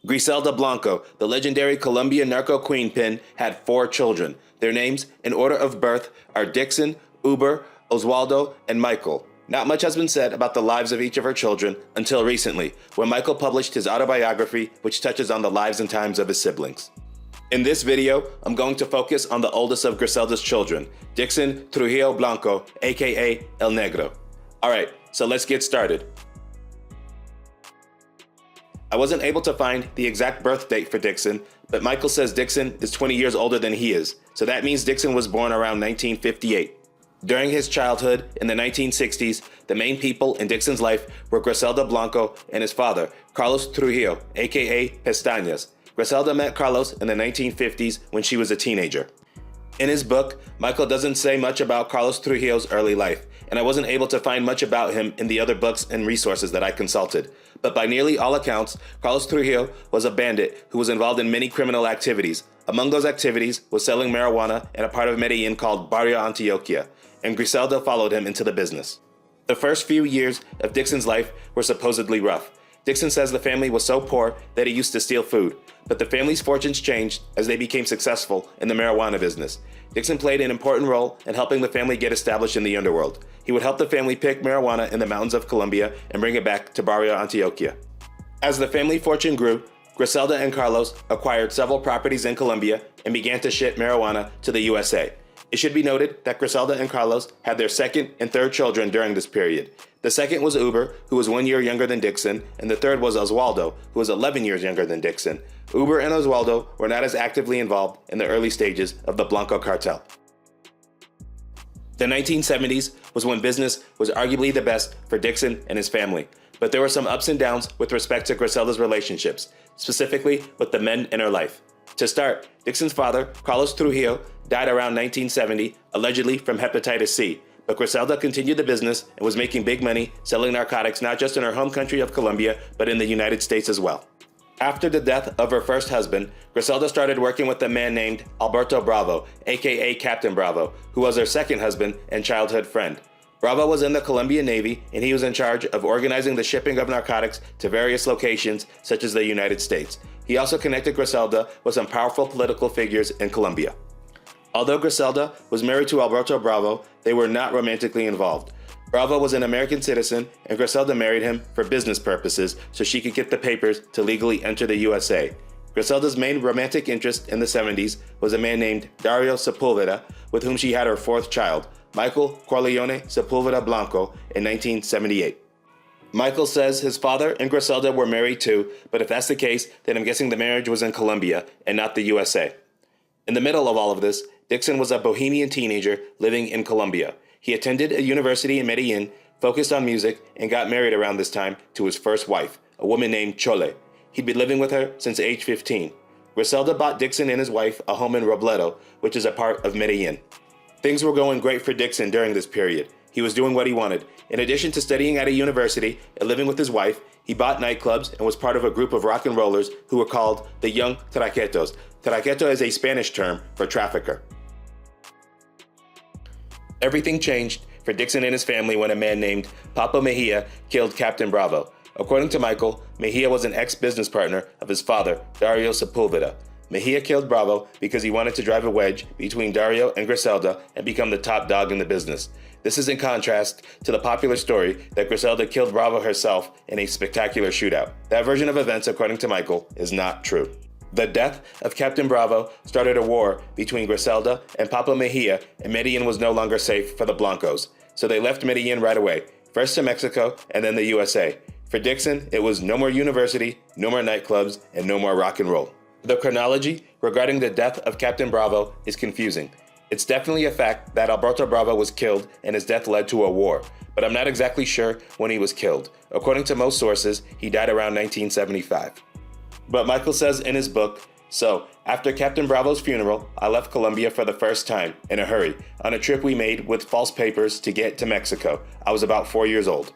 Griselda Blanco, the legendary Colombian narco queenpin, had 4 children. Their names, in order of birth, are Dixon, Wber, Osvaldo, and Michael. Not much has been said about the lives of each of her children until recently, when Michael published his autobiography, which touches on the lives and times of his siblings. In this video, I'm going to focus on the oldest of Griselda's children, Dixon Trujillo Blanco, aka El Negro. Alright, so let's get started. I wasn't able to find the exact birth date for Dixon, but Michael says Dixon is 20 years older than he is, so that means Dixon was born around 1958. During his childhood in the 1960s, the main people in Dixon's life were Griselda Blanco and his father, Carlos Trujillo, aka Pestañas. Griselda met Carlos in the 1950s when she was a teenager. In his book, Michael doesn't say much about Carlos Trujillo's early life, and I wasn't able to find much about him in the other books and resources that I consulted. But by nearly all accounts, Carlos Trujillo was a bandit who was involved in many criminal activities. Among those activities was selling marijuana in a part of Medellin called Barrio Antioquia, and Griselda followed him into the business. The first few years of Dixon's life were supposedly rough. Dixon says the family was so poor that he used to steal food, but the family's fortunes changed as they became successful in the marijuana business. Dixon played an important role in helping the family get established in the underworld. He would help the family pick marijuana in the mountains of Colombia and bring it back to Barrio Antioquia. As the family fortune grew, Griselda and Carlos acquired several properties in Colombia and began to ship marijuana to the USA. It should be noted that Griselda and Carlos had their second and third children during this period. The second was Wber, who was 1 year younger than Dixon, and the third was Osvaldo, who was 11 years younger than Dixon. Wber and Osvaldo were not as actively involved in the early stages of the Blanco cartel. The 1970s was when business was arguably the best for Dixon and his family, but there were some ups and downs with respect to Griselda's relationships, specifically with the men in her life. To start, Dixon's father, Carlos Trujillo, died around 1970, allegedly from hepatitis C, but Griselda continued the business and was making big money selling narcotics not just in her home country of Colombia, but in the United States as well. After the death of her first husband, Griselda started working with a man named Alberto Bravo, aka Captain Bravo, who was her second husband and childhood friend. Bravo was in the Colombian Navy, and he was in charge of organizing the shipping of narcotics to various locations, such as the United States. He also connected Griselda with some powerful political figures in Colombia. Although Griselda was married to Alberto Bravo, they were not romantically involved. Bravo was an American citizen, and Griselda married him for business purposes so she could get the papers to legally enter the USA. Griselda's main romantic interest in the 70s was a man named Dario Sepulveda, with whom she had her fourth child, Michael Corleone Sepulveda Blanco, in 1978. Michael says his father and Griselda were married too, but if that's the case, then I'm guessing the marriage was in Colombia and not the USA. In the middle of all of this, Dixon was a bohemian teenager living in Colombia. He attended a university in Medellin, focused on music, and got married around this time to his first wife, a woman named Chole. He'd been living with her since age 15. Griselda bought Dixon and his wife a home in Robledo, which is a part of Medellin. Things were going great for Dixon during this period. He was doing what he wanted. In addition to studying at a university and living with his wife, he bought nightclubs and was part of a group of rock and rollers who were called the Young Traquetos. Traqueto is a Spanish term for trafficker. Everything changed for Dixon and his family when a man named Papa Mejia killed Captain Bravo. According to Michael, Mejia was an ex-business partner of his father, Dario Sepulveda. Mejia killed Bravo because he wanted to drive a wedge between Dario and Griselda and become the top dog in the business. This is in contrast to the popular story that Griselda killed Bravo herself in a spectacular shootout. That version of events, according to Michael, is not true. The death of Captain Bravo started a war between Griselda and Papa Mejia, and Medellin was no longer safe for the Blancos. So they left Medellin right away, first to Mexico and then the USA. For Dixon, it was no more university, no more nightclubs, and no more rock and roll. The chronology regarding the death of Captain Bravo is confusing. It's definitely a fact that Alberto Bravo was killed and his death led to a war, but I'm not exactly sure when he was killed. According to most sources, he died around 1975. But Michael says in his book, so after Captain Bravo's funeral, I left Colombia for the first time, in a hurry, on a trip we made with false papers to get to Mexico. I was about 4 years old.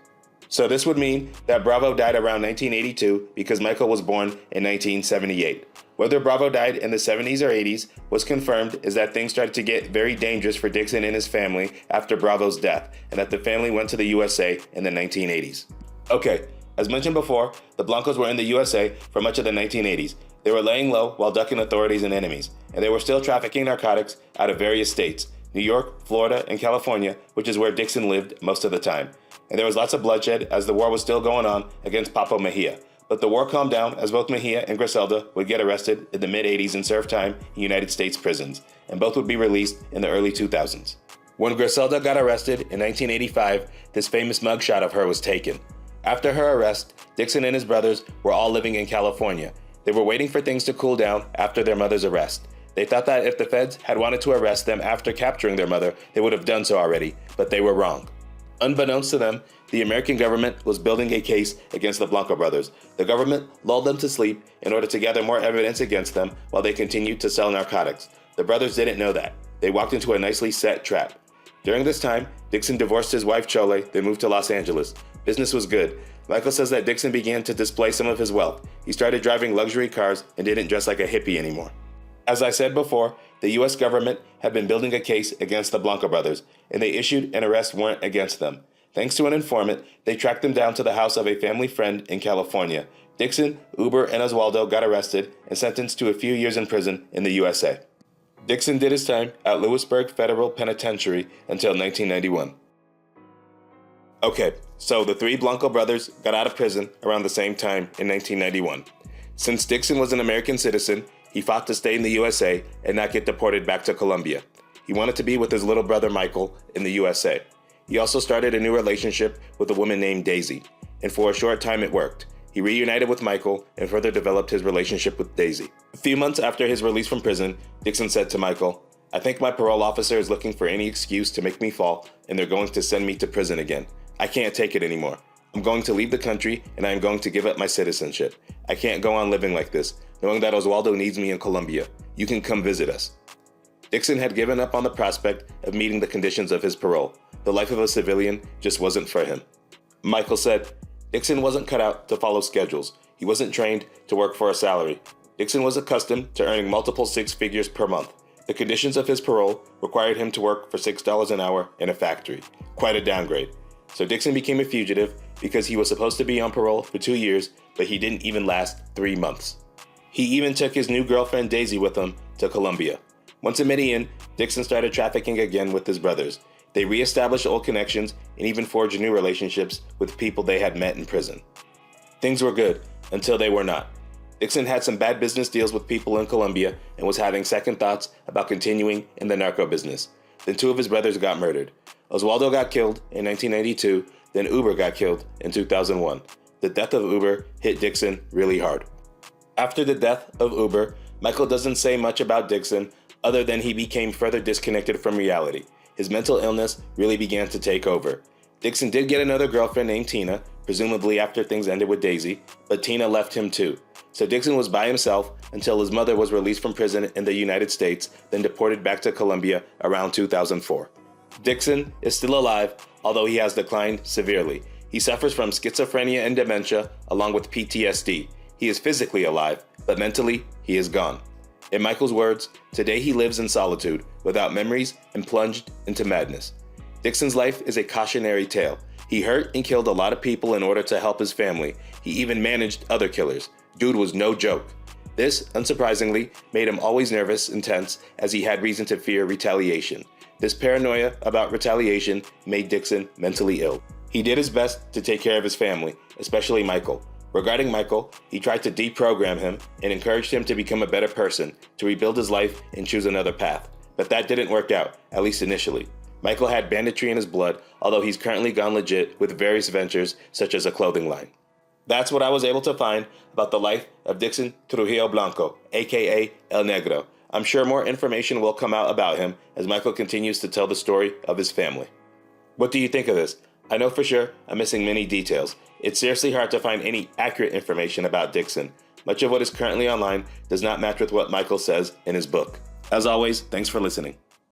So this would mean that Bravo died around 1982 because Michael was born in 1978. Whether Bravo died in the 70s or 80s was confirmed is that things started to get very dangerous for Dixon and his family after Bravo's death, and that the family went to the USA in the 1980s. Okay, As mentioned before, the Blancos were in the USA for much of the 1980s. They were laying low while ducking authorities and enemies, and they were still trafficking narcotics out of various states, New York, Florida, and California, which is where Dixon lived most of the time. And there was lots of bloodshed as the war was still going on against Papo Mejia. But the war calmed down as both Mejia and Griselda would get arrested in the mid-80s and serve time in United States prisons, and both would be released in the early 2000s. When Griselda got arrested in 1985, this famous mugshot of her was taken. After her arrest, Dixon and his brothers were all living in California. They were waiting for things to cool down after their mother's arrest. They thought that if the feds had wanted to arrest them after capturing their mother, they would have done so already, but they were wrong. Unbeknownst to them, the American government was building a case against the Blanco brothers. The government lulled them to sleep in order to gather more evidence against them while they continued to sell narcotics. The brothers didn't know that. They walked into a nicely set trap. During this time, Dixon divorced his wife Chole, then moved to Los Angeles. Business was good. Michael says that Dixon began to display some of his wealth. He started driving luxury cars and didn't dress like a hippie anymore. As I said before, the US government had been building a case against the Blanco brothers, and they issued an arrest warrant against them. Thanks to an informant, they tracked them down to the house of a family friend in California. Dixon, Wber, and Osvaldo got arrested and sentenced to a few years in prison in the USA. Dixon did his time at Lewisburg Federal Penitentiary until 1991. Okay, so the three Blanco brothers got out of prison around the same time in 1991. Since Dixon was an American citizen, he fought to stay in the USA and not get deported back to Colombia. He wanted to be with his little brother Michael in the USA. He also started a new relationship with a woman named Daisy, and for a short time it worked. He reunited with Michael and further developed his relationship with Daisy. A few months after his release from prison, Dixon said to Michael, "I think my parole officer is looking for any excuse to make me fall, and they're going to send me to prison again. I can't take it anymore. I'm going to leave the country, and I am going to give up my citizenship. I can't go on living like this, knowing that Osvaldo needs me in Colombia. You can come visit us." Dixon had given up on the prospect of meeting the conditions of his parole. The life of a civilian just wasn't for him. Michael said, Dixon wasn't cut out to follow schedules. He wasn't trained to work for a salary. Dixon was accustomed to earning multiple six figures per month. The conditions of his parole required him to work for $6 an hour in a factory. Quite a downgrade. So Dixon became a fugitive because he was supposed to be on parole for 2 years, but he didn't even last 3 months. He even took his new girlfriend Daisy with him to Colombia. Once in Medellin, Dixon started trafficking again with his brothers. They re-established old connections and even forged new relationships with people they had met in prison. Things were good until they were not. Dixon had some bad business deals with people in Colombia and was having second thoughts about continuing in the narco business. Then 2 of his brothers got murdered. Osvaldo got killed in 1992, then Wber got killed in 2001. The death of Wber hit Dixon really hard. After the death of Wber, Michael doesn't say much about Dixon other than he became further disconnected from reality. His mental illness really began to take over. Dixon did get another girlfriend named Tina, presumably after things ended with Daisy, but Tina left him too. So Dixon was by himself until his mother was released from prison in the United States, then deported back to Colombia around 2004. Dixon is still alive, although he has declined severely. He suffers from schizophrenia and dementia, along with PTSD. He is physically alive, but mentally, he is gone. In Michael's words, today he lives in solitude, without memories and plunged into madness. Dixon's life is a cautionary tale. He hurt and killed a lot of people in order to help his family. He even managed other killers. Dude was no joke. This, unsurprisingly, made him always nervous and tense as he had reason to fear retaliation. This paranoia about retaliation made Dixon mentally ill. He did his best to take care of his family, especially Michael. Regarding Michael, he tried to deprogram him and encouraged him to become a better person, to rebuild his life and choose another path. But that didn't work out, at least initially. Michael had banditry in his blood, although he's currently gone legit with various ventures such as a clothing line. That's what I was able to find about the life of Dixon Trujillo Blanco, aka El Negro. I'm sure more information will come out about him as Michael continues to tell the story of his family. What do you think of this? I know for sure I'm missing many details. It's seriously hard to find any accurate information about Dixon. Much of what is currently online does not match with what Michael says in his book. As always, thanks for listening.